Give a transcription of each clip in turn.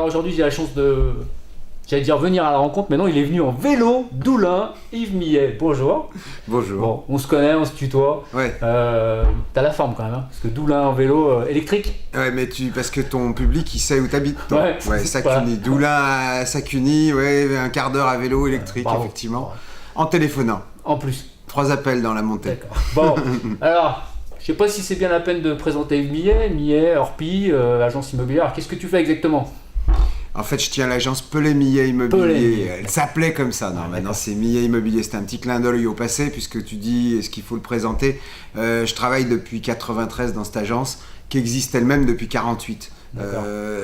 aujourd'hui, j'ai la chance de, j'allais dire venir à la rencontre, mais non, il est venu en vélo d'Oulin, Yves Millet. Bonjour. Bonjour. Bon, on se connaît, on se tutoie. Ouais. T'as la forme quand même, hein, parce que d'Oulin en vélo électrique. Ouais, mais parce que ton public, il sait où t'habites. Ouais, Sacuny. D'Oulin à Sacuny, ouais, un quart d'heure à vélo électrique, bravo. effectivement. En téléphonant. En plus. 3 appels dans la montée. D'accord. Bon, alors, je sais pas si c'est bien la peine de présenter Yves Millet. Millet, Orpi, agence immobilière. Alors, qu'est-ce que tu fais exactement? En fait, je tiens l'agence Pelé-Millet Immobilier. Pelé-Millet. Elle s'appelait comme ça. Non, maintenant c'est Millet Immobilier. C'était un petit clin d'œil au passé, puisque tu dis, est-ce qu'il faut le présenter? Je travaille depuis 93 dans cette agence, qui existe elle-même depuis 48.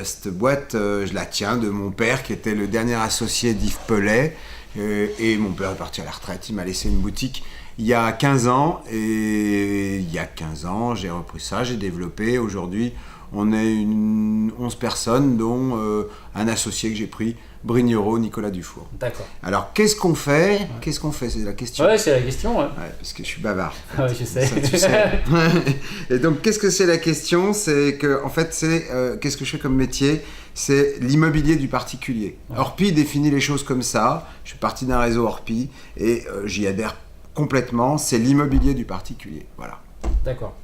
Cette boîte, je la tiens de mon père, qui était le dernier associé d'Yves Pelé. Et mon père est parti à la retraite. Il m'a laissé une boutique il y a 15 ans. Et il y a 15 ans, j'ai repris ça, j'ai développé. Aujourd'hui, on est 11 personnes, dont un associé que j'ai pris, Brignereau, Nicolas Dufour. D'accord. Alors, qu'est-ce qu'on fait? Qu'est-ce qu'on fait? C'est la question. Ouais, c'est la question. Ouais. Ouais, parce que je suis bavard. Ouais, je sais. Ça, tu sais. Et donc, qu'est-ce que c'est la question? C'est que, en fait, c'est qu'est-ce que je fais comme métier? C'est l'immobilier du particulier. Ouais. Orpi définit les choses comme ça. Je suis parti d'un réseau Orpi et j'y adhère complètement. C'est l'immobilier du particulier. Voilà. D'accord.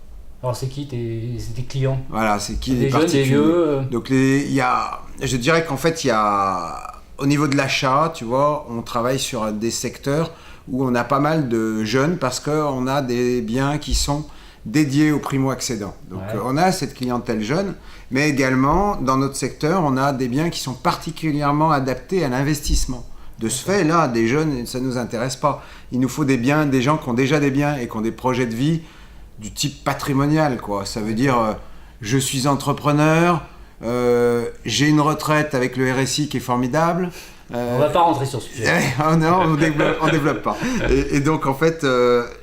Alors, c'est qui tes clients? Voilà, c'est qui Des les jeunes, particuliers. des vieux Donc, je dirais qu'en fait, il y a, au niveau de l'achat, tu vois, on travaille sur des secteurs où on a pas mal de jeunes parce qu'on a des biens qui sont dédiés aux primo-accédants. Donc, on a cette clientèle jeune, mais également, dans notre secteur, on a des biens qui sont particulièrement adaptés à l'investissement. De ce fait, là, des jeunes, ça ne nous intéresse pas. Il nous faut des biens, des gens qui ont déjà des biens et qui ont des projets de vie du type patrimonial, quoi. Ça veut dire, je suis entrepreneur, j'ai une retraite avec le RSI qui est formidable. On va pas rentrer sur ce sujet. Non, on développe pas. Et donc, en fait,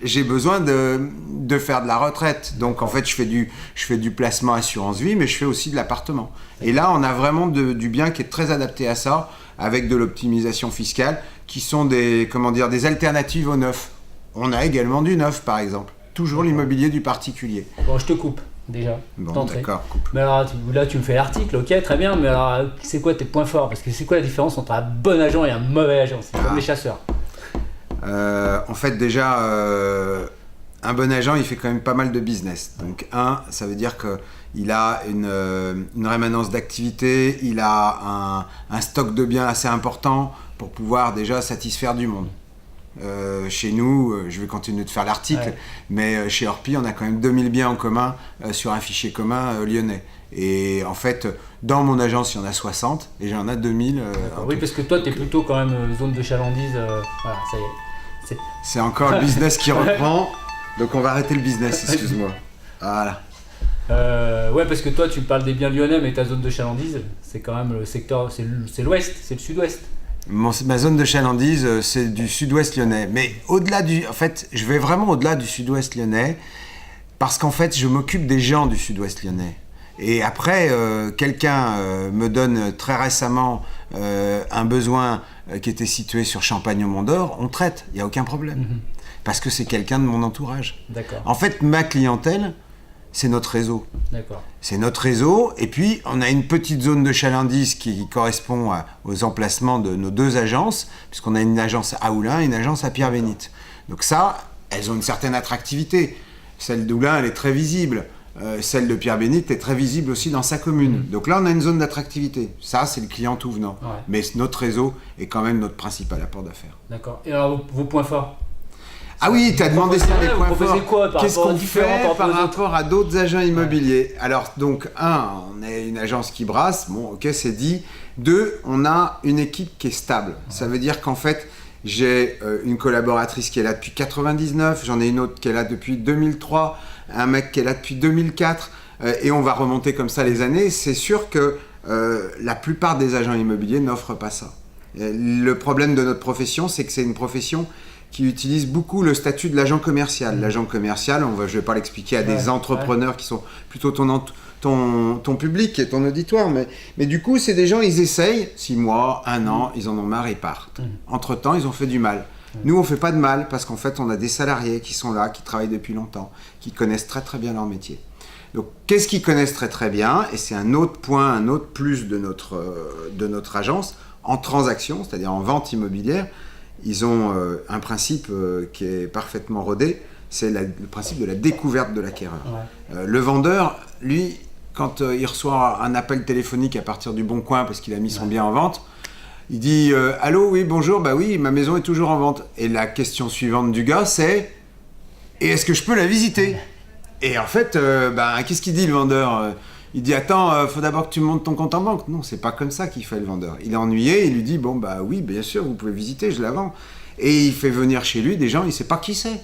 j'ai besoin de faire de la retraite. Donc, en fait, je fais du placement assurance vie, mais je fais aussi de l'appartement. Et là, on a vraiment du bien qui est très adapté à ça, avec de l'optimisation fiscale, qui sont des alternatives au neuf. On a également du neuf, par exemple. Toujours l'immobilier du particulier. Bon, je te coupe, déjà. Bon, d'accord, coupe. Mais alors, là, tu me fais l'article, ok, très bien, mais alors, c'est quoi tes points forts? Parce que c'est quoi la différence entre un bon agent et un mauvais agent? C'est comme les chasseurs. En fait, déjà, un bon agent, il fait quand même pas mal de business. Donc, ça veut dire qu'il a une rémanence d'activité, il a un stock de biens assez important pour pouvoir déjà satisfaire du monde. Chez nous, je vais continuer de faire l'article, mais chez Orpi, on a quand même 2000 biens en commun sur un fichier commun lyonnais. Et en fait, dans mon agence, il y en a 60 et j'en ai 2000. Oui, parce que toi, tu es plutôt quand même zone de chalandise. Voilà, ça y est. C'est encore le business qui reprend, donc on va arrêter le business, excuse-moi. Voilà. Ouais, parce que toi, tu parles des biens lyonnais, mais ta zone de chalandise, c'est quand même le secteur, c'est l'ouest, c'est le sud-ouest. Ma zone de chalandise, c'est du sud-ouest lyonnais. Mais en fait, je vais vraiment au-delà du sud-ouest lyonnais, parce qu'en fait, je m'occupe des gens du sud-ouest lyonnais. Et après, quelqu'un me donne très récemment un besoin qui était situé sur Champagne-au-Mont-d'Or, on traite, il n'y a aucun problème. Parce que c'est quelqu'un de mon entourage. D'accord. En fait, ma clientèle, c'est notre réseau. D'accord. C'est notre réseau, et puis on a une petite zone de chalandise qui correspond aux emplacements de nos 2 agences, puisqu'on a une agence à Oulin et une agence à Pierre-Bénite. Donc ça, elles ont une certaine attractivité. Celle d'Oulin, elle est très visible. Celle de Pierre-Bénite est très visible aussi dans sa commune. Donc là, on a une zone d'attractivité. Ça, c'est le client tout venant. Ouais. Mais notre réseau est quand même notre principal apport d'affaires. D'accord. Et alors, vos points forts? Ah oui, tu as demandé ça, des points forts. Quoi, Qu'est-ce qu'on fait par rapport à d'autres agents immobiliers? Alors, donc, on est une agence qui brasse, bon, ok, c'est dit. 2, on a une équipe qui est stable. Ça veut dire qu'en fait, j'ai une collaboratrice qui est là depuis 99, j'en ai une autre qui est là depuis 2003, un mec qui est là depuis 2004, et on va remonter comme ça les années. C'est sûr que la plupart des agents immobiliers n'offrent pas ça. Le problème de notre profession, c'est que c'est une profession qui utilise beaucoup le statut de l'agent commercial. L'agent commercial, je ne vais pas l'expliquer à des entrepreneurs qui sont plutôt ton public et ton auditoire, mais du coup, c'est des gens, ils essayent, 6 mois, 1 an, ils en ont marre, ils partent. Entre-temps, ils ont fait du mal. Nous, on ne fait pas de mal parce qu'en fait, on a des salariés qui sont là, qui travaillent depuis longtemps, qui connaissent très très bien leur métier. Donc, qu'est-ce qu'ils connaissent très très bien? Et c'est un autre point, un autre plus de notre agence, en transaction, c'est-à-dire en vente immobilière, ils ont un principe qui est parfaitement rodé, c'est le principe de la découverte de l'acquéreur. Ouais. Le vendeur, lui, quand il reçoit un appel téléphonique à partir du Bon Coin parce qu'il a mis son bien en vente, il dit « Allô, oui, bonjour, bah oui, ma maison est toujours en vente. » Et la question suivante du gars, c'est « Et est-ce que je peux la visiter ?» Et en fait, qu'est-ce qu'il dit le vendeur? Il dit « Attends, faut d'abord que tu montes ton compte en banque. » Non, c'est pas comme ça qu'il fait le vendeur. Il est ennuyé, il lui dit « Bon, bah oui, bien sûr, vous pouvez visiter, je la vends. » Et il fait venir chez lui des gens, il sait pas qui c'est.